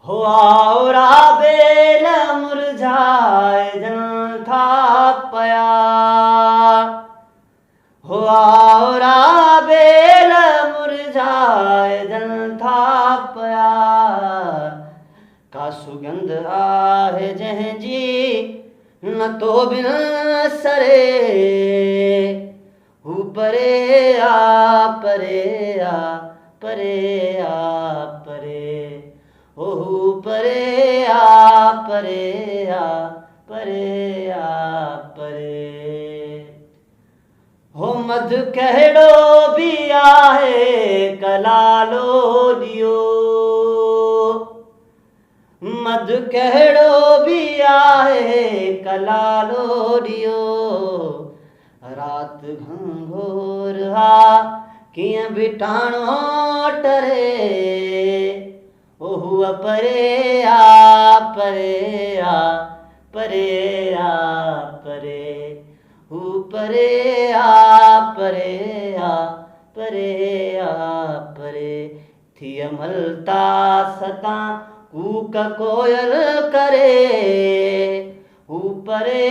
हो आवरा बेल मुरझाए जन था पया। हो आवरा बेल मुरझाए जन था पया। का सुगंध आहे जंहिंजी न तो बिन सरे। हू परे आ परे आ परे आ परे। हू परे आ परे आ परे आ परे। हो मधु कहिड़ो बि आहे कलालो ॾियो। मधु कहिड़ो बि आहे कलालो ॾियो। रात घंघोर हा कीअं बिटाणो टरे। ओ हुआ परे आ परे आ परे आ परे। हू परे आ परे आ परे आ परे। थिय मलता सतां कूक कोयल करे। हू परे